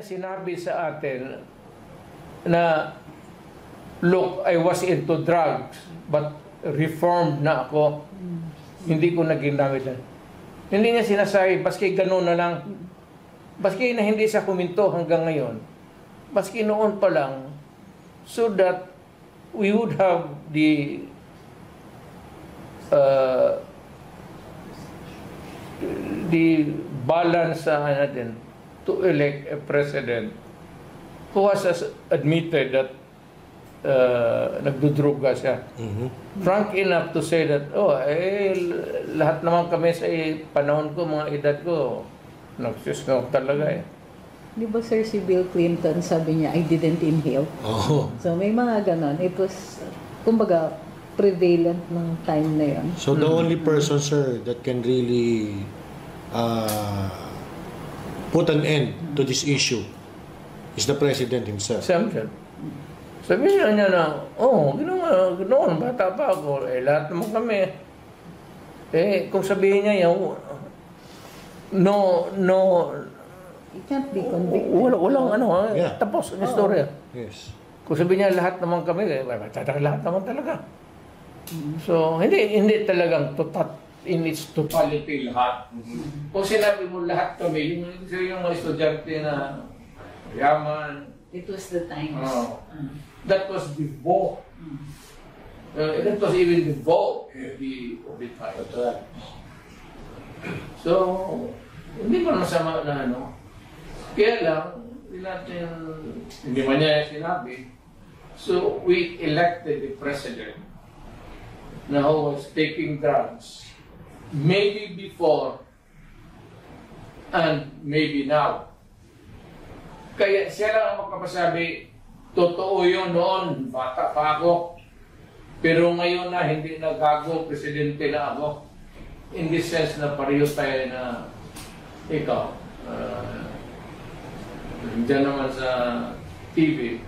sinabi sa atin na, look, I was into drugs, but reformed na ako. Hindi ko naging damit na. Hindi niya sinasabi, baski gano'n na lang. Baski na hindi siya kuminto hanggang ngayon. Baski noon pa lang, so that we would have the balance natin to elect a president who has admitted that nagdudruga siya. Frank enough to say that, lahat naman kami sa panahon ko, mga edad ko, nagsusnok talaga eh. Di ba sir, si Bill Clinton sabi niya, I didn't inhale. So may mga ganon. It was, kumbaga, prevalent ng time na yun. So the only person, sir, that can really put an end to this issue is the president himself. Sabihin niya na, ganoon, bata pa ako, lahat naman kami. Kung sabihin niya yan, no, you can't be convicted. Walang tapos ang istorya. Yes. Kung sabihin niya lahat naman kami, lahat naman talaga. So, hindi talagang in its totality lahat. Kung sinabi mo lahat kami, yung mga estudyante na yaman, it was the times. That was the vote. That was even the vote of the times. So, hindi pa masama na Kaya lang, hindi man niya sinabi. So, we elected the president na who was taking drugs. Maybe before and maybe now. Kaya siya lang ang makapasabi, totoo yun noon, bata pa ako. Pero ngayon na, hindi na gago, presidente na ako. In the sense na pareho tayo na ikaw, dyan naman sa TV,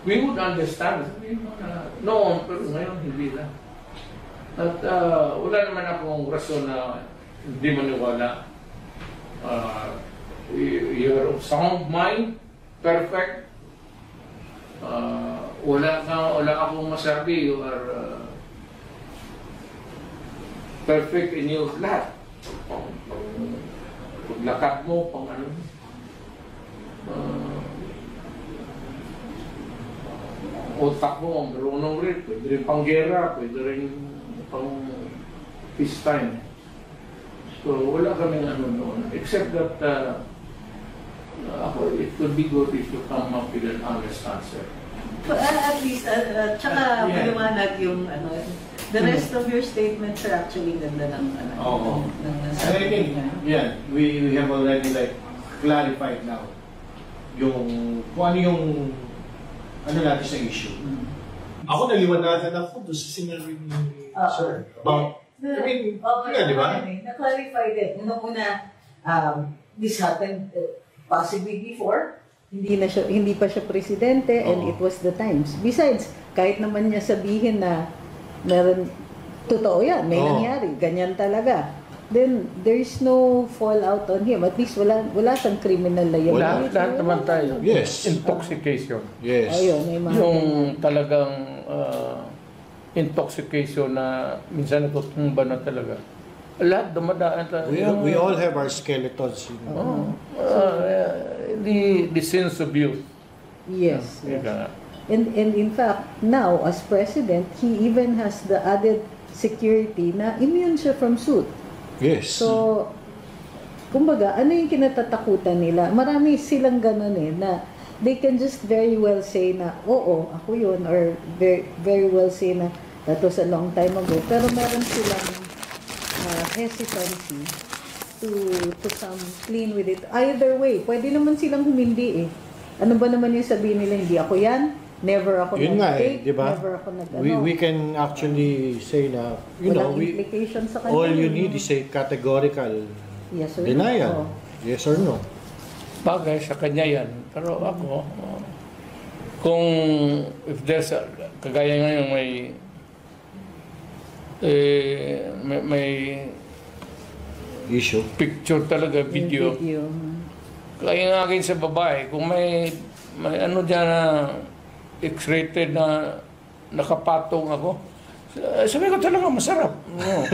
we would understand. Noon, pero ngayon hindi na. At wala naman akong rason na hindi maniwala. You're of sound mind, perfect. Wala akong masabi. You are perfect in your lahat. Paglakad mo, pang ano. Utak mo, marunong rin. Pwede rin pang gera, pwede rin pang peacetime. So, wala kaming noon. Except that it could be good if you come up with an honest answer. But at least, tsaka maliwanag yung the rest of your statements are actually ganda ng And I think, we have already clarified now yung kung ano yung natin sa issue. Ako naliwanagan ako doon sa sinabi ni Sir about di ba? Na-clarify din. Nung una, this happened possibly before. Hindi pa siya presidente and it was the times. Besides, kahit naman niya sabihin na meron, totoo yan, may nangyari, ganyan talaga. Then, there is no fallout on him. At least wala siyang criminal liability. Lahat naman tayo. Yes. Intoxication. Yes. Ayun, yung talagang intoxication na minsan natutumba na talaga. Lahat dumadaan tayo. We all have our skeletons. The sense of youth. Yes. And in fact, now as president, he even has the added security na immune siya from suit. Yes. So, kumbaga, ano yung kinatatakutan nila? Marami silang ganun na they can just very well say na, oo, ako yun, or very well say na, that was a long time ago. Pero meron silang hesitancy to come clean with it. Either way, pwede naman silang humindi Ano ba naman yung sabihin nila, hindi ako yan, never ako nag-take, diba? never ako We can actually say na, implication sa kanila. all you need is a categorical denial. Yes or no? Bagay sa kanya yan. Pero ako, kung if there's kagaya ngayon may issue, picture talaga, video. Kaya nga akin sa babae, kung may ano dyan na X-rated na nakapatong ako, sabi ko talaga masarap. No.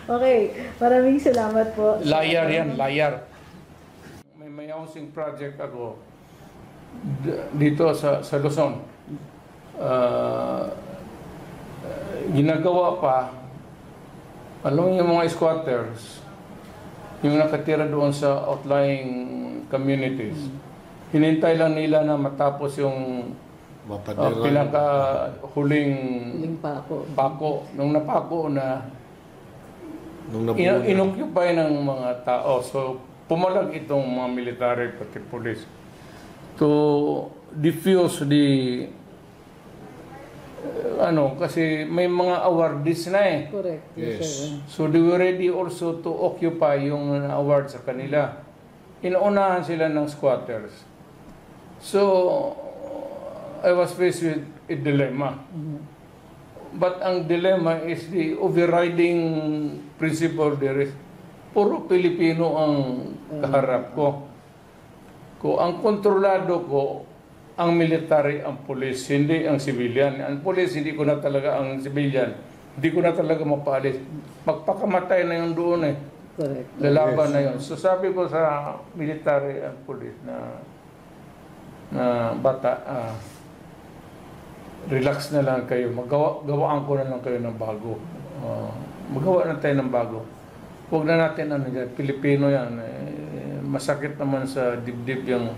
Okay, maraming salamat po. Layar yan, layar. May housing project ako dito sa Luzon. Ginagawa pa, alam yung mga squatters, yung nakatira doon sa outlying communities, hinintay lang nila na matapos yung pinaka-huling Huling pako. Nung napako na, Nung nabuo na. inoccupy ng mga tao. So, pumalag itong mga military pati police to diffuse the kasi may mga awardees na eh. Correct. Yes. sir. So they were ready also to occupy yung award sa kanila. Inuunahan sila ng squatters. So I was faced with a dilemma. But ang dilemma is the overriding principle there is puro Pilipino ang kaharap ko. Kung ang kontrolado ko ang military, ang police, hindi ang civilian. Ang police, hindi ko na talaga ang civilian. Hindi ko na talaga mapaalis. Magpakamatay na yun doon eh. Correct. Lalaban na yun. So sabi ko sa military and police na bata, relax na lang kayo. Gawaan ko na lang kayo ng bago. Magawa na tayo ng bago. Huwag na natin Pilipino yan. Masakit naman sa dibdib yung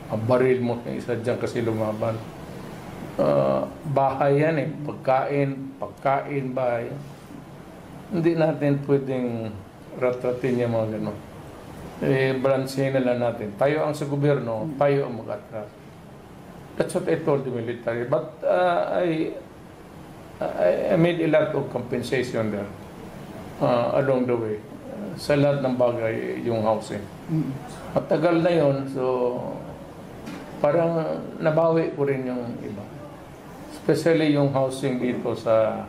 baril mo yung isa dyan kasi lumaban. Bahay yan eh. Pagkain, bahay. Hindi natin pwedeng ratratin yung mga gano'n. Balansin na lang natin. Tayo ang sa gobyerno, tayo ang mag-atras. That's what I told the military. But I made a lot of compensation there along the way. Sa lahat ng bagay, yung housing. Matagal na yon, so parang nabawi ko rin yung iba. Especially yung housing dito sa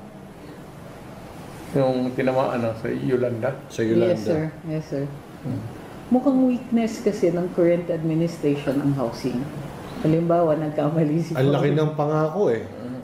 yung tinamaan sa Yolanda. Sa Yolanda. Yes, sir. Yes, sir. Mukhang weakness kasi ng current administration ang housing. Halimbawa, nagkamali si Ang laki ng pangako eh.